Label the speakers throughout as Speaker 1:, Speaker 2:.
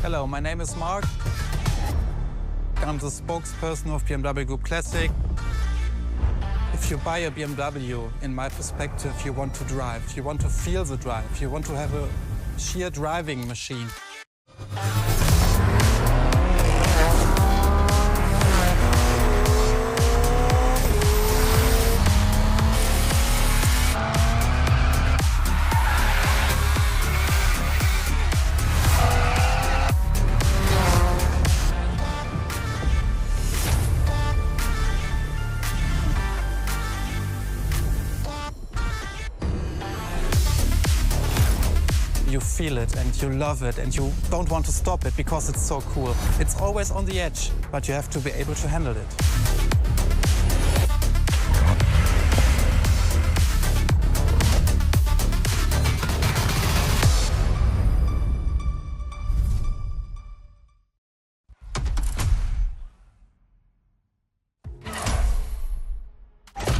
Speaker 1: Hello, my name is Mark. I'm the spokesperson of BMW Group Classic. If you buy a BMW, in my perspective, you want to drive. You want to feel the drive. You want to have a sheer driving machine. You feel it and you love it and you don't want to stop it because it's so cool. It's always on the edge, but you have to be able to handle it.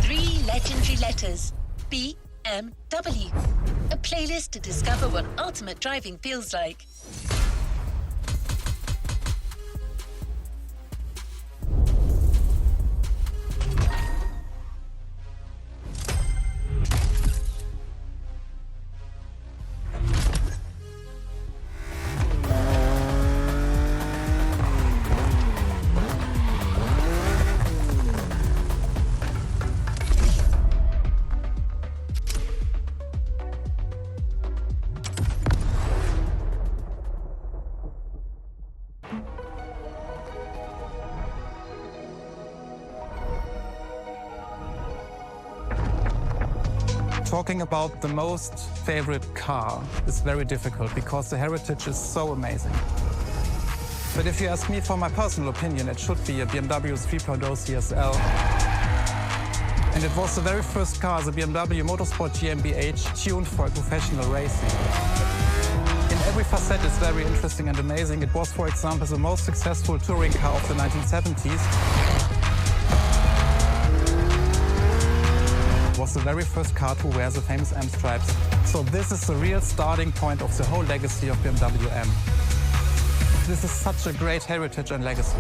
Speaker 2: Three legendary letters. BMW. A playlist to discover what ultimate driving feels like.
Speaker 1: Talking about the most favorite car is very difficult because the heritage is so amazing. But if you ask me for my personal opinion, it should be a BMW 3.0 CSL. And it was the very first car, the BMW Motorsport GmbH, tuned for professional racing. In every facet it's very interesting and amazing. It was, for example, the most successful touring car of the 1970s. Was the very first car to wear the famous M stripes. So this is the real starting point of the whole legacy of BMW M. This is such a great heritage and legacy.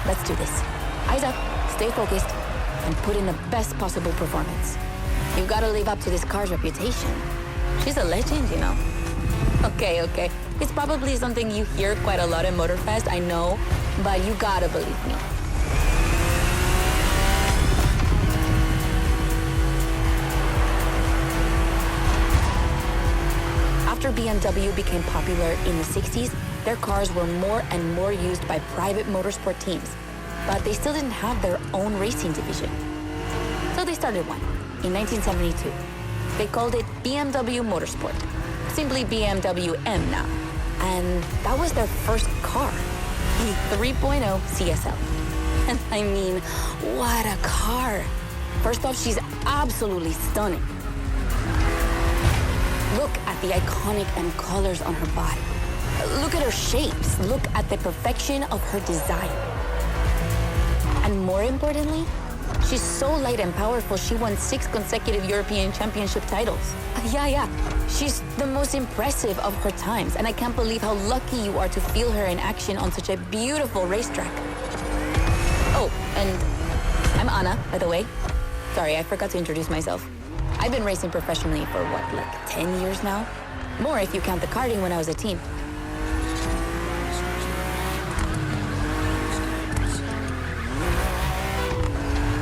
Speaker 3: Let's do this. Eyes up, stay focused, and put in the best possible performance. You've got to live up to this car's reputation. She's a legend, you know. Okay. It's probably something you hear quite a lot at Motorfest, I know, but you gotta believe me. After BMW became popular in the 60s, their cars were more and more used by private motorsport teams, but they still didn't have their own racing division. So they started one in 1972. They called it BMW Motorsport, simply BMW M now. And that was their first car, the 3.0 CSL. And I mean, what a car. First off, she's absolutely stunning. Look at the iconic M colors on her body. Look at her shapes. Look at the perfection of her design. And more importantly, she's so light and powerful, she won 6 consecutive European Championship titles. Yeah. She's the most impressive of her times, and I can't believe how lucky you are to feel her in action on such a beautiful racetrack. Oh, and I'm Anna, by the way. Sorry, I forgot to introduce myself. I've been racing professionally for, like 10 years now? More if you count the karting when I was a teen.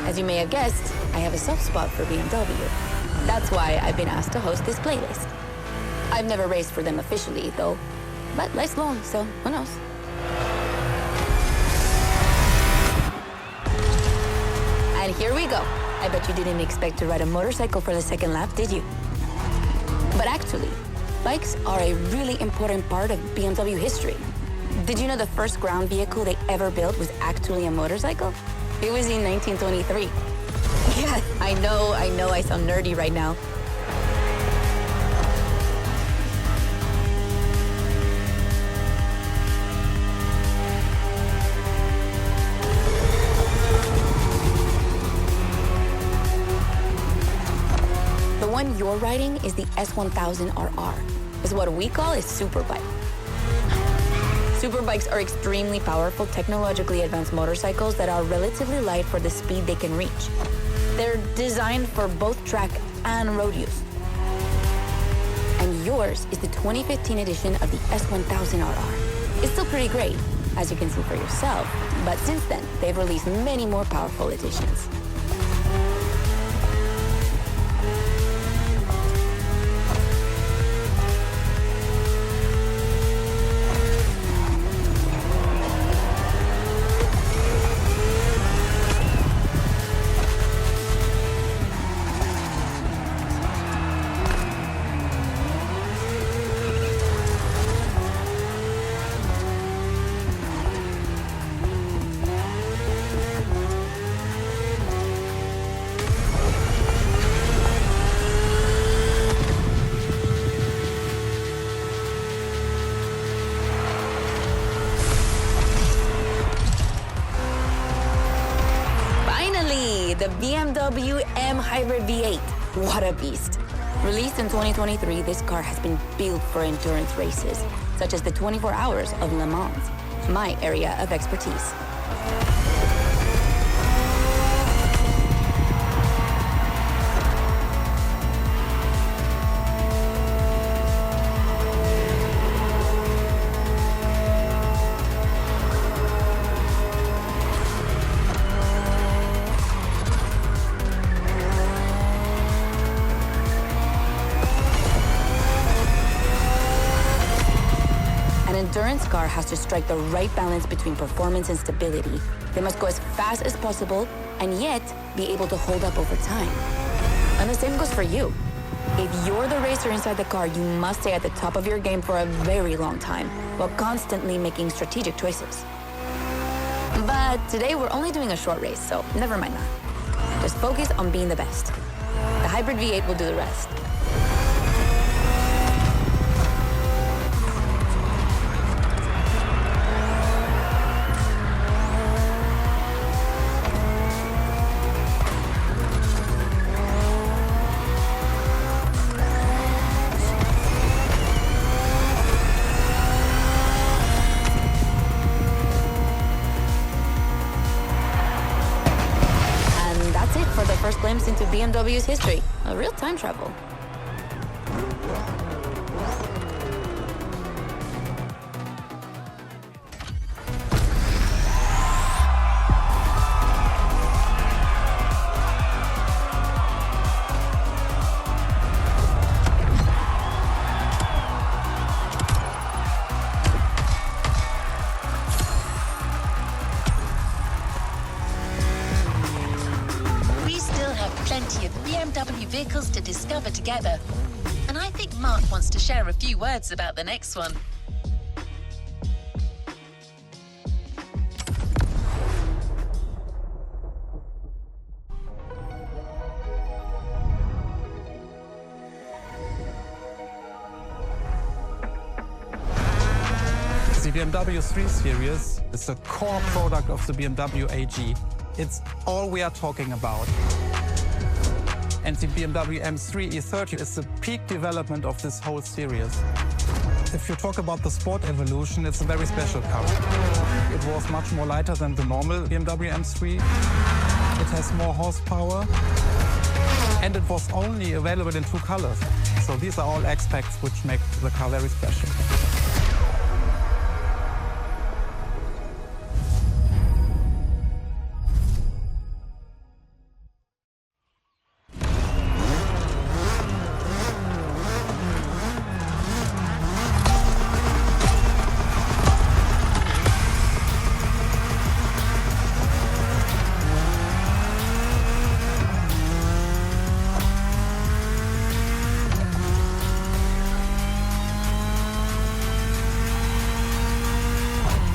Speaker 3: As you may have guessed, I have a soft spot for BMW. That's why I've been asked to host this playlist. I've never raced for them officially, though, but life's long, so who knows? And here we go. I bet you didn't expect to ride a motorcycle for the second lap, did you? But actually, bikes are a really important part of BMW history. Did you know the first ground vehicle they ever built was actually a motorcycle? It was in 1923. Yeah, I know I sound nerdy right now. The one you're riding is the S1000RR. It's what we call a superbike. Superbikes are extremely powerful, technologically advanced motorcycles that are relatively light for the speed they can reach. They're designed for both track and road use. And yours is the 2015 edition of the S1000RR. It's still pretty great, as you can see for yourself, but since then, they've released many more powerful editions. The BMW M Hybrid V8. What a beast. Released in 2023, this car has been built for endurance races, such as the 24 Hours of Le Mans, my area of expertise. An endurance car has to strike the right balance between performance and stability. They must go as fast as possible and yet be able to hold up over time. And the same goes for you. If you're the racer inside the car, you must stay at the top of your game for a very long time while constantly making strategic choices. But today we're only doing a short race, so never mind that. Just focus on being the best. The Hybrid V8 will do the rest. For the first glimpse into BMW's history, a real time travel.
Speaker 2: Plenty of BMW vehicles to discover together. And I think Mark wants to share a few words about the next one.
Speaker 1: The BMW 3 Series is the core product of the BMW AG. It's all we are talking about. And the BMW M3 E30 is the peak development of this whole series. If you talk about the sport evolution, it's a very special car. It was much more lighter than the normal BMW M3. It has more horsepower. And it was only available in 2 colors. So these are all aspects which make the car very special.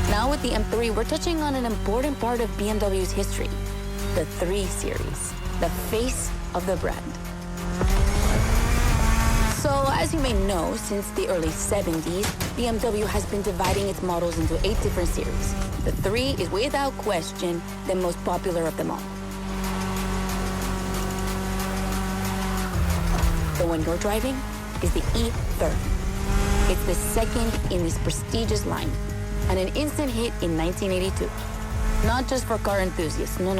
Speaker 3: Now with the M3, we're touching on an important part of BMW's history. the 3 Series, the face of the brand. So, as you may know, since the early 70s, BMW has been dividing its models into 8 different series. The 3 is without question the most popular of them all. The one you're driving is the E30. It's the second in this prestigious line, and an instant hit in 1982. Not just for car enthusiasts, no,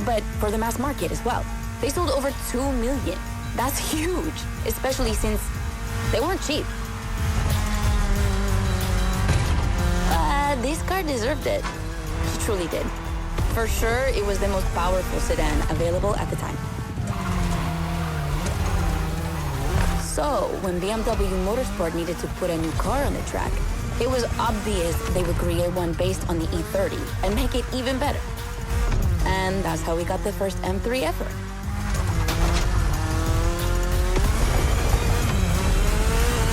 Speaker 3: but for the mass market as well. They sold over 2 million. That's huge, especially since they weren't cheap. But this car deserved it. She truly did. For sure, it was the most powerful sedan available at the time. So, when BMW Motorsport needed to put a new car on the track, it was obvious they would create one based on the E30 and make it even better. And that's how we got the first M3 ever.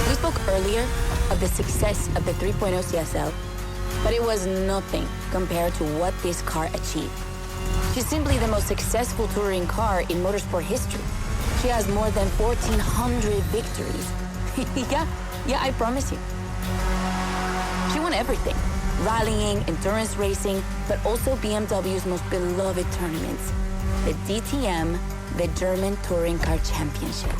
Speaker 3: We spoke earlier of the success of the 3.0 CSL, but it was nothing compared to what this car achieved. She's simply the most successful touring car in motorsport history. She has more than 1,400 victories. Yeah, I promise you. She won everything. Rallying, endurance racing, but also BMW's most beloved tournaments. The DTM, the German Touring Car Championship.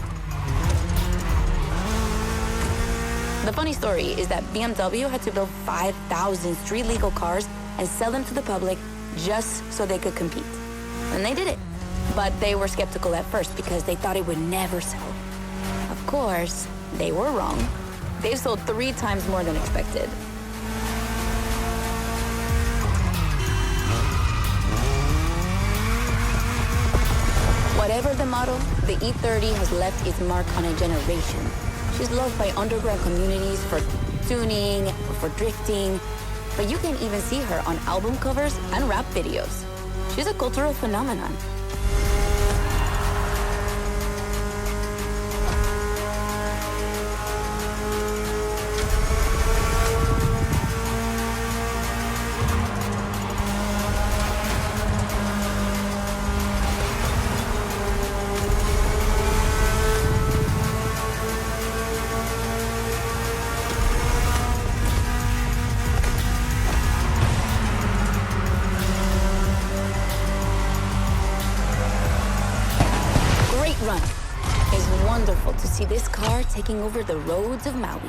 Speaker 3: The funny story is that BMW had to build 5,000 street-legal cars and sell them to the public just so they could compete. And they did it. But they were skeptical at first because they thought it would never sell. Of course, they were wrong. They've sold 3 times more than expected. Whatever the model, the E30 has left its mark on a generation. She's loved by underground communities for tuning, for drifting, but you can even see her on album covers and rap videos. She's a cultural phenomenon. Run. It's wonderful to see this car taking over the roads of Maui.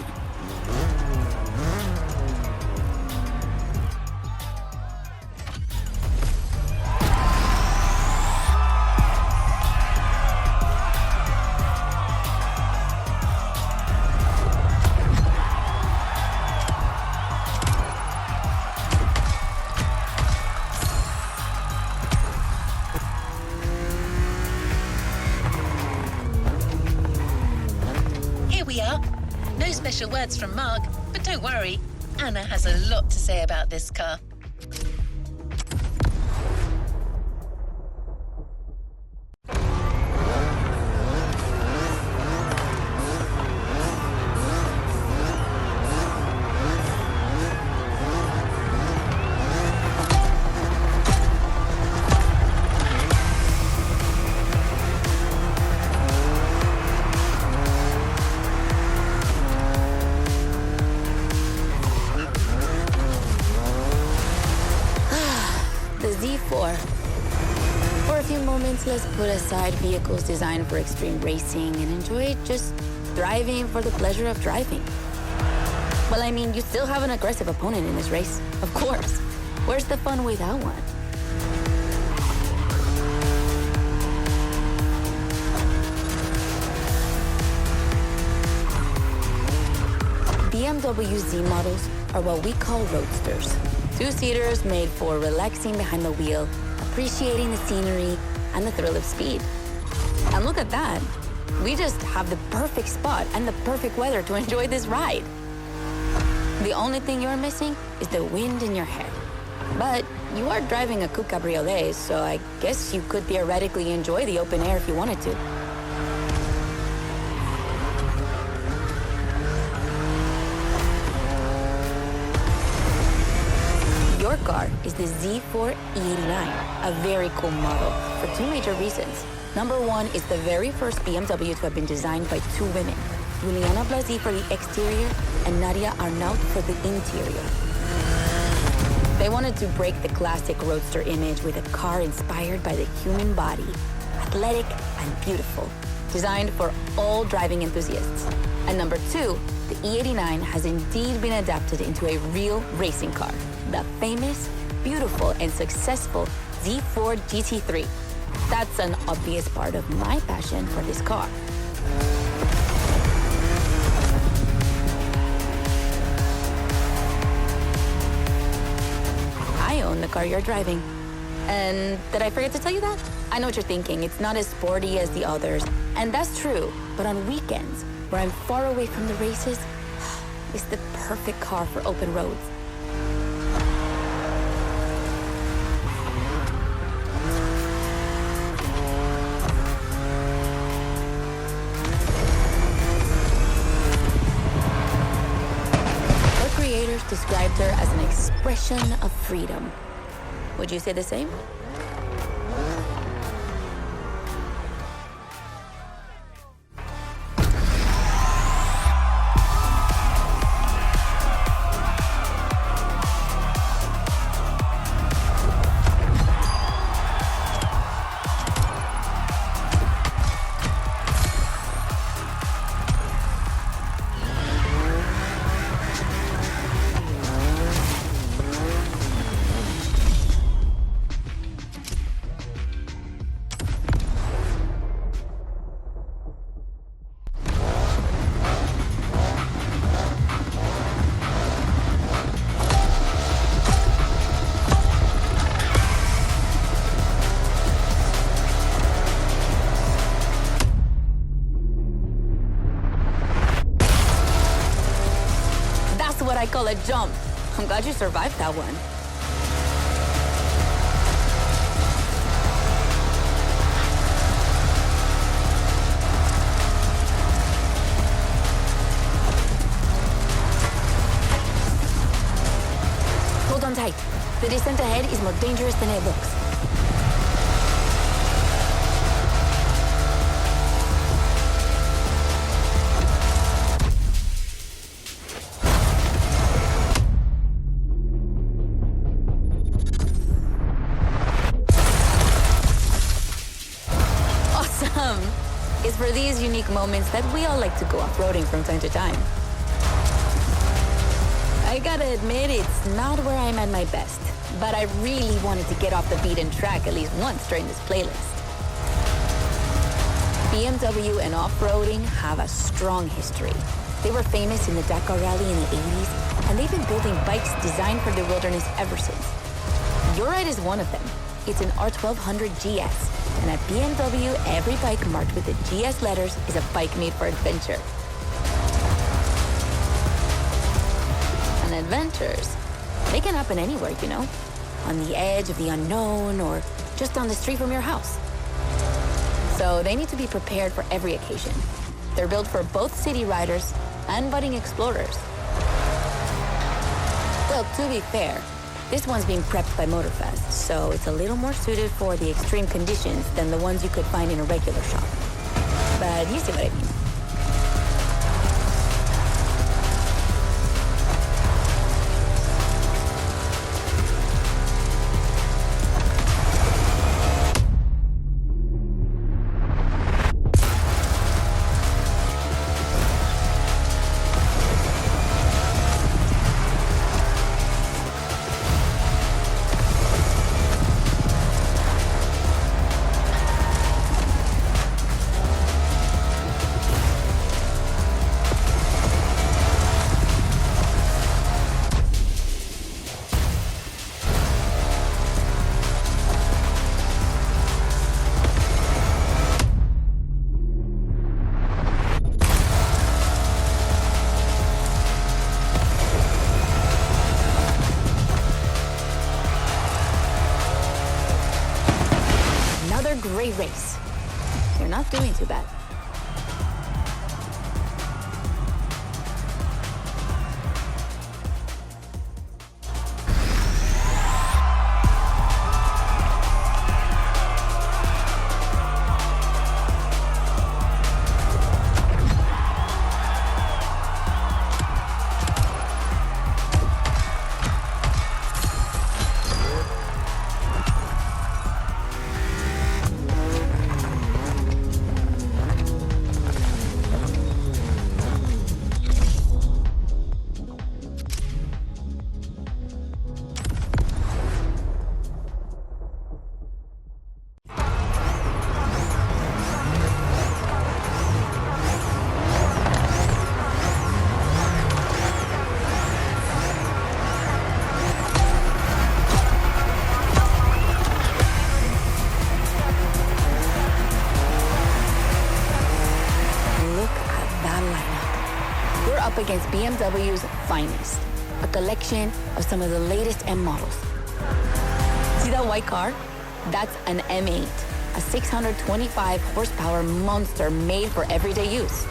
Speaker 2: We are. No special words from Mark, but don't worry, Anna has a lot to say about this car. For a few moments, let's put aside vehicles designed for extreme racing and enjoy just driving for the pleasure of driving. Well, I mean, you still have an aggressive opponent in this race, of course. Where's the fun without one? BMW Z models are what we call roadsters. 2-seaters made for relaxing behind the wheel, appreciating the scenery and the thrill of speed. And look at that. We just have the perfect spot and the perfect weather to enjoy this ride. The only thing you're missing is the wind in your hair. But you are driving a coupe cabriolet, so I guess you could theoretically enjoy the open air if you wanted to. Your car is is the Z4 E89, a very cool model for two major reasons. Number one is the very first BMW to have been designed by two women, Juliana Blasi for the exterior and Nadia Arnaut for the interior. They wanted to break the classic roadster image with a car inspired by the human body, athletic and beautiful, designed for all driving enthusiasts. And number two, the E89 has indeed been adapted into a real racing car, the famous, beautiful, and successful Z4 GT3. That's an obvious part of my passion for this car. I own the car you're driving. And did I forget to tell you that? I know what you're thinking. It's not as sporty as the others. And that's true. But on weekends, where I'm far away from the races, it's the perfect car for open roads. Her creators described her as an expression of freedom. Would you say the same? What I call a jump. I'm glad you survived that one. Hold on tight. The descent ahead is more dangerous than it looks. It's for these unique moments that we all like to go off-roading from time to time. I gotta admit, it's not where I'm at my best, but I really wanted to get off the beaten track at least once during this playlist. BMW and off-roading have a strong history. They were famous in the Dakar Rally in the 80s, and they've been building bikes designed for the wilderness ever since. Your ride is one of them. It's an R1200 GS. And at BMW, every bike marked with the GS letters is a bike made for adventure. And adventures, they can happen anywhere, you know? On the edge of the unknown or just down the street from your house. So they need to be prepared for every occasion. They're built for both city riders and budding explorers. Well, to be fair, this one's being prepped by Motorfest, so it's a little more suited for the extreme conditions than the ones you could find in a regular shop. But you see what I mean. Great race. You're not doing too bad. up against BMW's finest, a collection of some of the latest M models. See that white car? That's an M8, a 625 horsepower monster made for everyday use.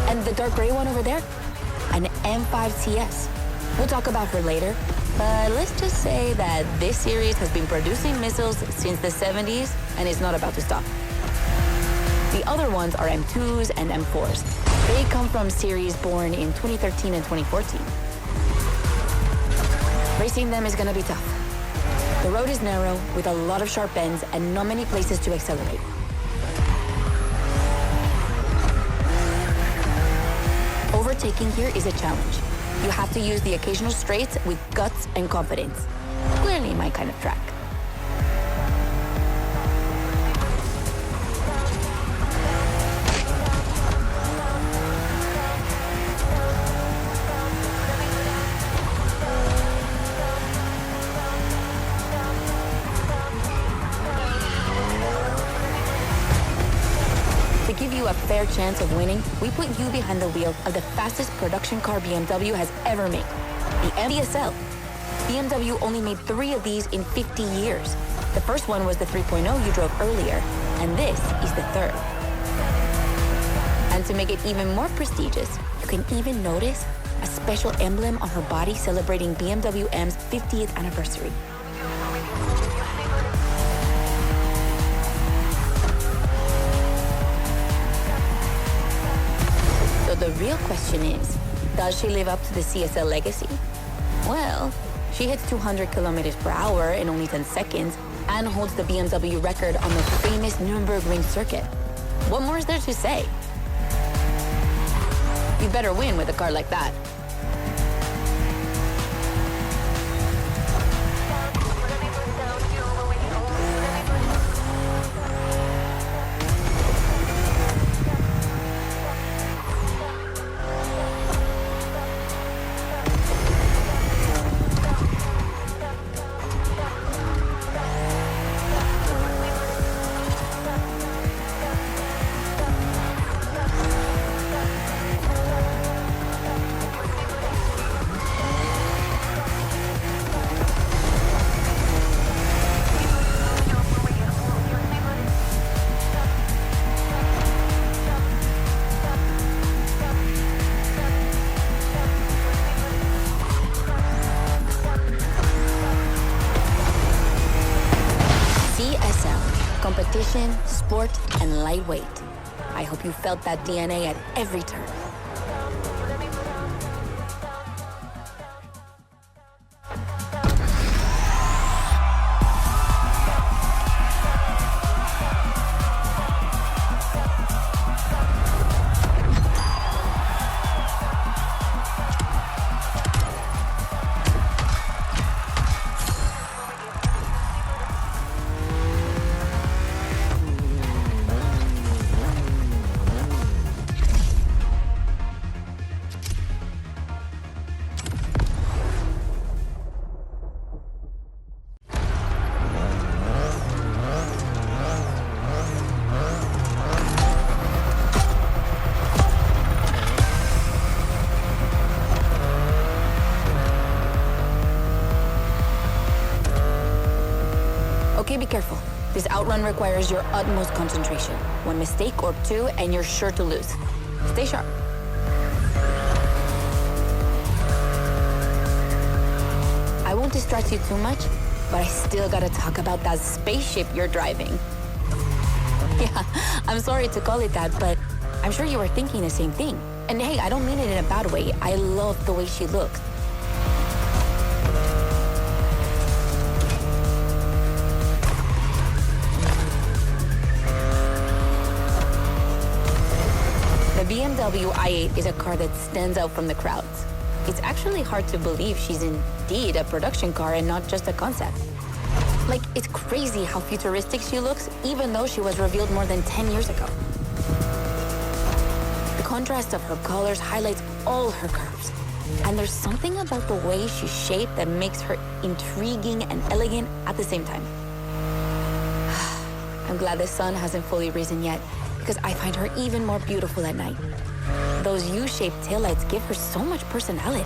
Speaker 2: And the dark gray one over there? An M5 CS. We'll talk about her later, but let's just say that this series has been producing missiles since the 70s and is not about to stop. The other ones are M2s and M4s. They come from series born in 2013 and 2014. Racing them is gonna be tough. The road is narrow with a lot of sharp bends and not many places to accelerate. Overtaking here is a challenge. You have to use the occasional straights with guts and confidence. Clearly my kind of track. To give you a fair chance of winning, we put you behind the wheel of the fastest production car BMW has ever made, the MDSL. BMW only made 3 of these in 50 years. The first one was the 3.0 you drove earlier, and this is the third. And to make it even more prestigious, you can even notice a special emblem on her body celebrating BMW M's 50th anniversary. So the real question is, does she live up to the CSL legacy? Well, she hits 200 kilometers per hour in only 10 seconds and holds the BMW record on the famous Nürburgring circuit. What more is there to say? You better win with a car like that. Competition, sport, and lightweight. I hope you felt that DNA at every turn. Okay, be careful. This outrun requires your utmost concentration. One mistake or two, and you're sure to lose. Stay sharp. I won't distract you too much, but I still gotta talk about that spaceship you're driving. Yeah, I'm sorry to call it that, but I'm sure you were thinking the same thing. And hey, I don't mean it in a bad way. I love the way she looks. The BMW i8 is a car that stands out from the crowds. It's actually hard to believe she's indeed a production car and not just a concept. Like, it's crazy how futuristic she looks, even though she was revealed more than 10 years ago. The contrast of her colors highlights all her curves. And there's something about the way she's shaped that makes her intriguing and elegant at the same time. I'm glad the sun hasn't fully risen yet, because I find her even more beautiful at night.
Speaker 3: Those U-shaped taillights give her so much personality.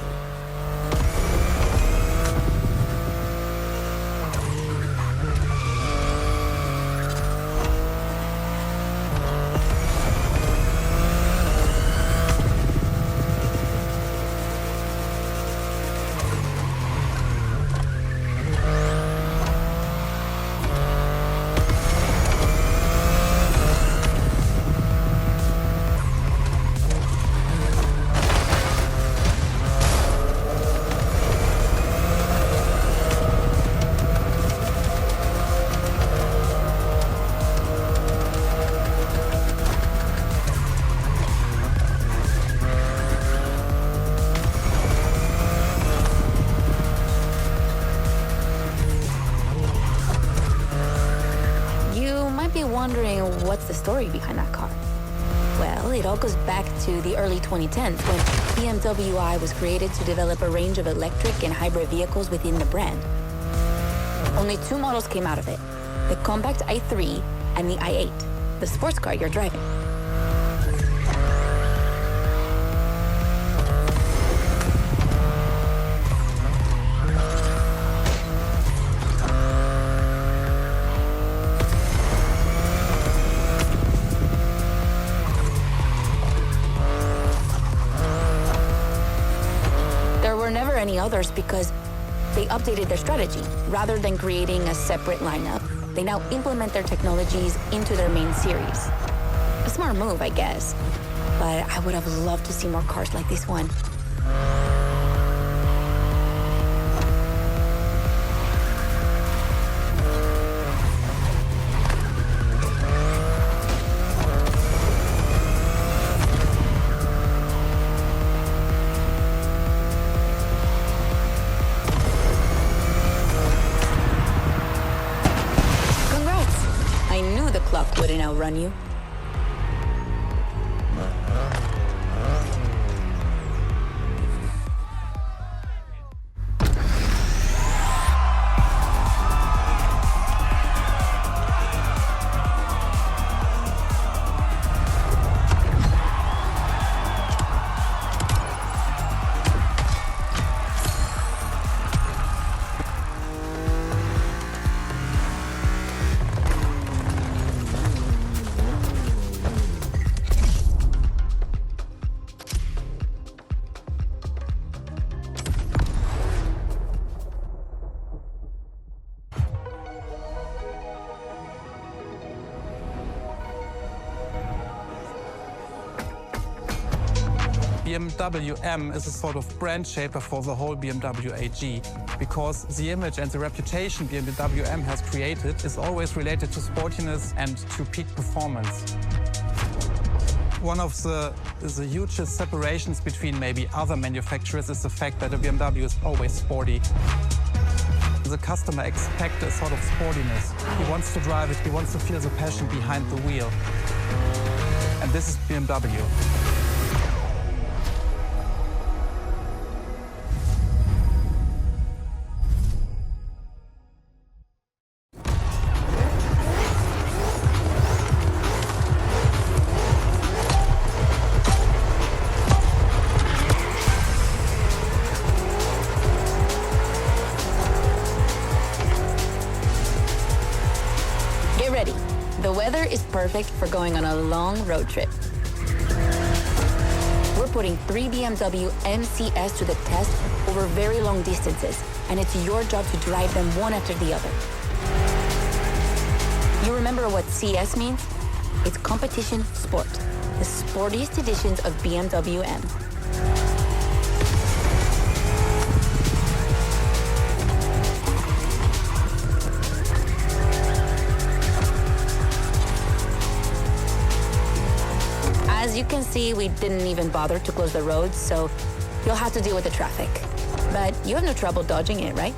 Speaker 3: Wondering what's the story behind that car? Well, it all goes back to the early 2010s when BMW I was created to develop a range of electric and hybrid vehicles within the brand. Only 2 models came out of it, the compact i3 and the i8, the sports car you're driving. Any others because they updated their strategy. Rather than creating a separate lineup, they now implement their technologies into their main series. A smart move, I guess, but I would have loved to see more cars like this one. Wouldn't outrun you.
Speaker 1: BMW M is a sort of brand shaper for the whole BMW AG, because the image and the reputation BMW M has created is always related to sportiness and to peak performance. One of the hugest separations between maybe other manufacturers is the fact that a BMW is always sporty. The customer expects a sort of sportiness. He wants to drive it, he wants to feel the passion behind the wheel. And this is BMW.
Speaker 3: The weather is perfect for going on a long road trip. We're putting 3 BMW MCs to the test over very long distances, and it's your job to drive them one after the other. You remember what CS means? It's competition sport, the sportiest editions of BMW M. As you can see, we didn't even bother to close the roads, so you'll have to deal with the traffic. But you have no trouble dodging it, right?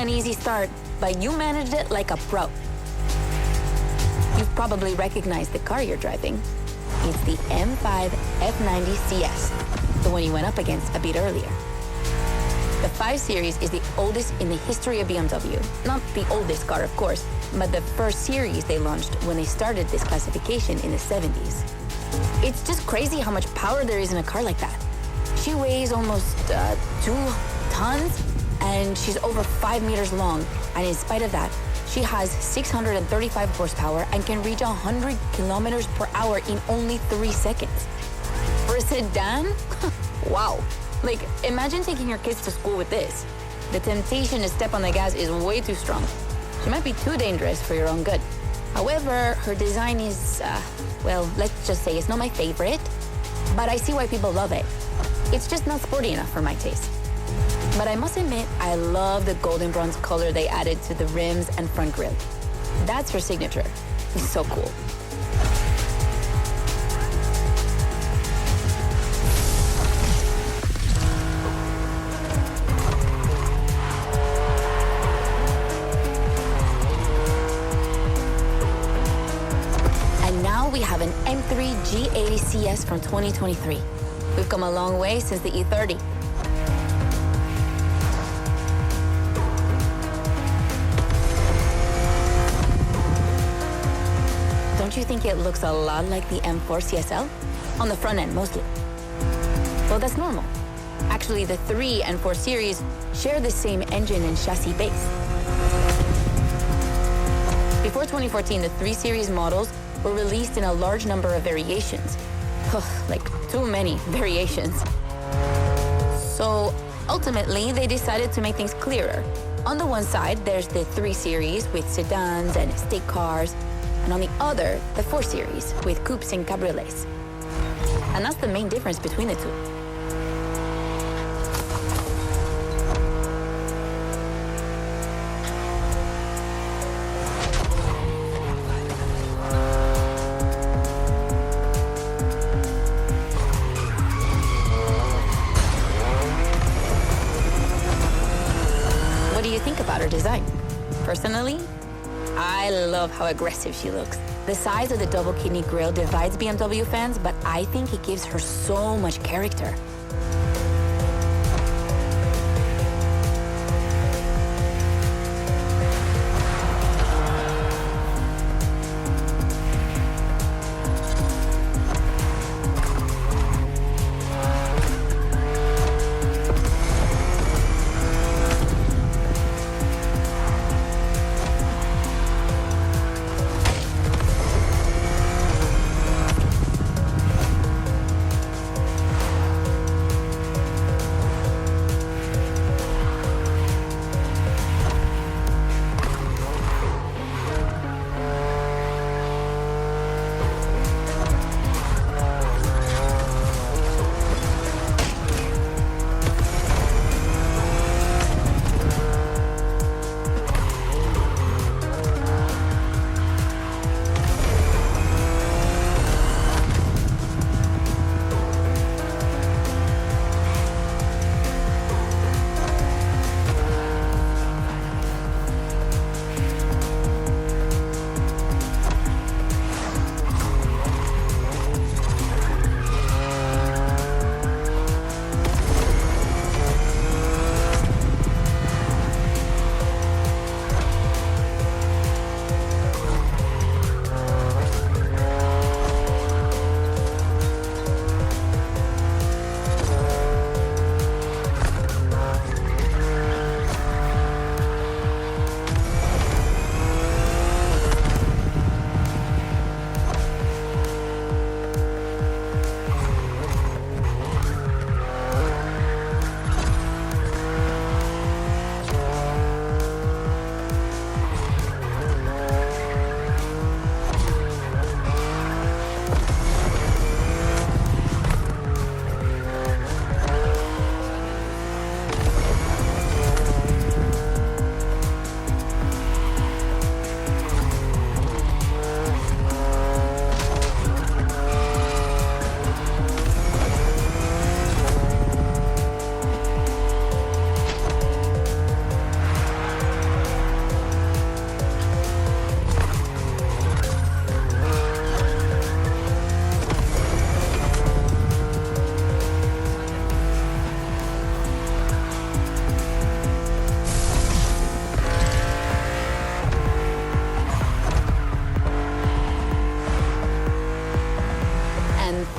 Speaker 2: an easy start, but you managed it like a pro. You've probably recognized the car you're driving. It's the M5 F90 CS, the one you went up against a bit earlier. The 5 Series is the oldest in the history of BMW. Not the oldest car, of course, but the first series they launched when they started this classification in the 70s. It's just crazy how much power there is in a car like that. She weighs almost 2 tons, and she's over 5 meters long. And in spite of that, she has 635 horsepower and can reach 100 kilometers per hour in only 3 seconds. For a sedan, wow. Like, imagine taking your kids to school with this. The temptation to step on the gas is way too strong. She might be too dangerous for your own good. However, her design is, well, let's just say it's not my favorite, but I see why people love it. It's just not sporty enough for my taste. But I must admit, I love the golden bronze color they added to the rims and front grille. That's her signature. It's so cool. And now we have an M3 G80 CS from 2023. We've come a long way since the E30. Don't you think it looks a lot like the M4 CSL? On the front end, mostly. Well, that's normal. Actually, the 3 and 4 series share the same engine and chassis base. Before 2014, the 3 series models were released in a large number of variations. Like, too many variations. So, ultimately, they decided to make things clearer. On the one side, there's the 3 series with sedans and estate cars, and on the other, the 4 series with coupes and cabriolets. And that's the main difference between the two. What do you think about her design? Personally, I love how aggressive she looks. The size of the double kidney grille divides BMW fans, but I think it gives her so much character.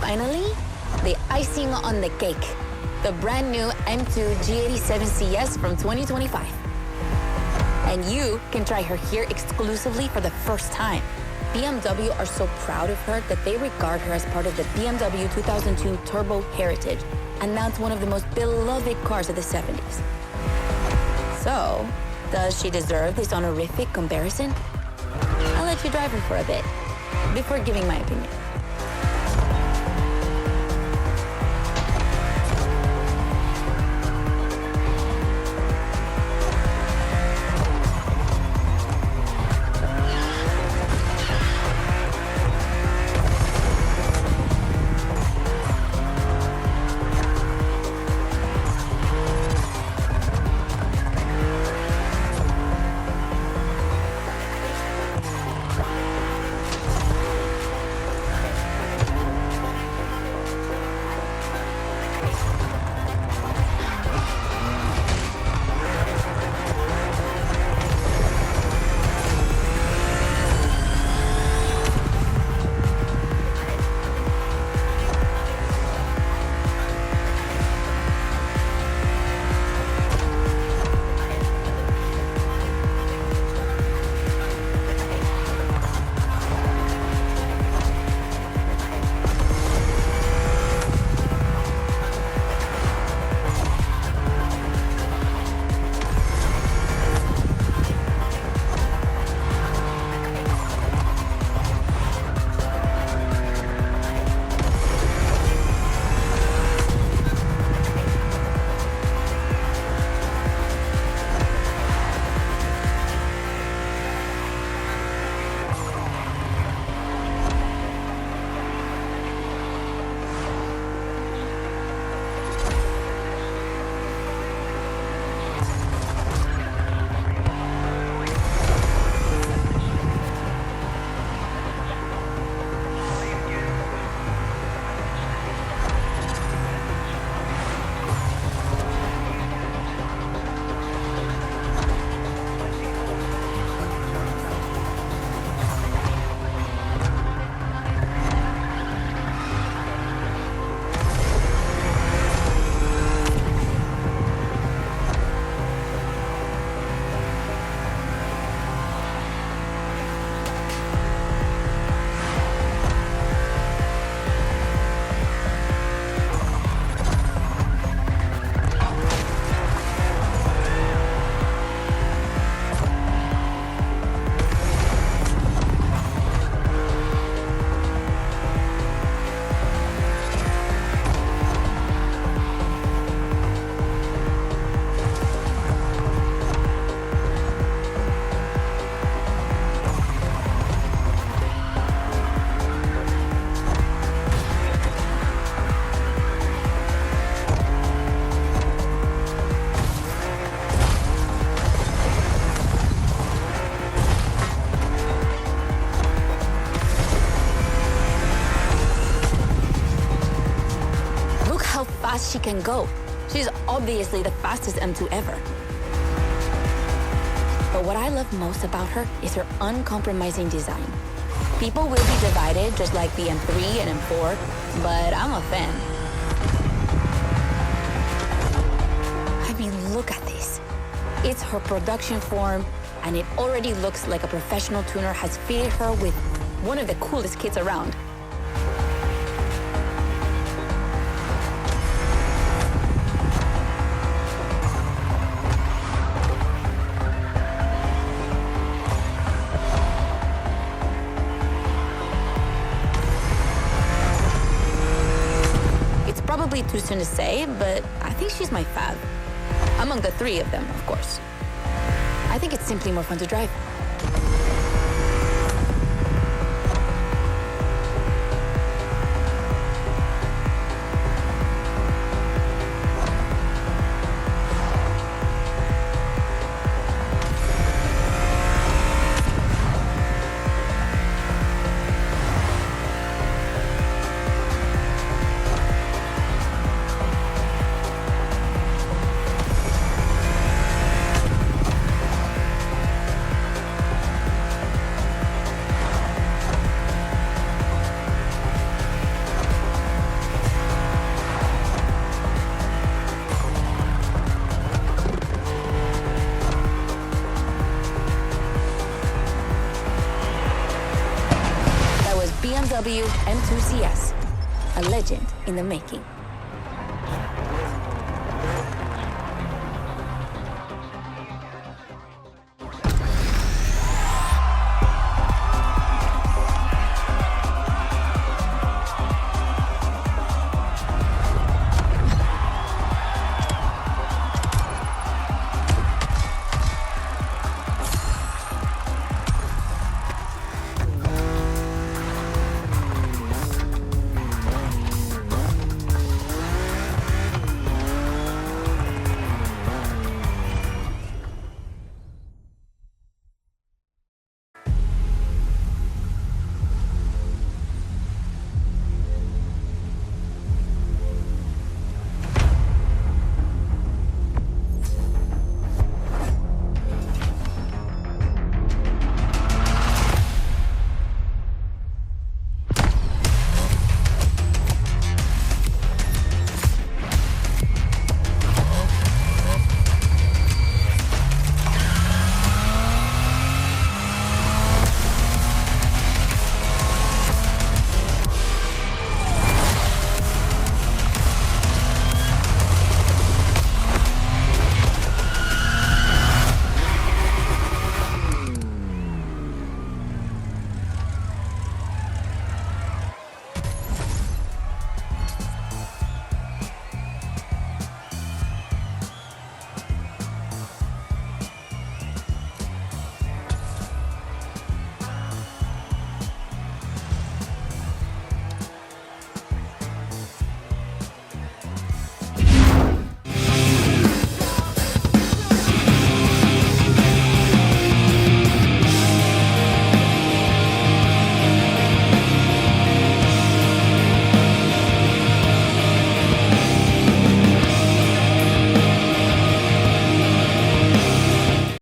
Speaker 3: finally, the icing on the cake. The brand new M2 G87 CS from 2025. And you can try her here exclusively for the first time. BMW are so proud of her that they regard her as part of the BMW 2002 Turbo Heritage. And that's one of the most beloved cars of the 70s. So, does she deserve this honorific comparison? I'll let you drive her for a bit before giving my opinion. Fast she can go. She's obviously the fastest M2 ever. But what I love most about her is her uncompromising design. People will be divided just like the M3 and M4, but I'm a fan. I mean, look at this. It's her production form, and it already looks like a professional tuner has fitted her with one of the coolest kits around. Probably too soon to say, but I think she's my fave. Among the three of them, of course. I think it's simply more fun to drive. BMW M2 CS, a legend in the making.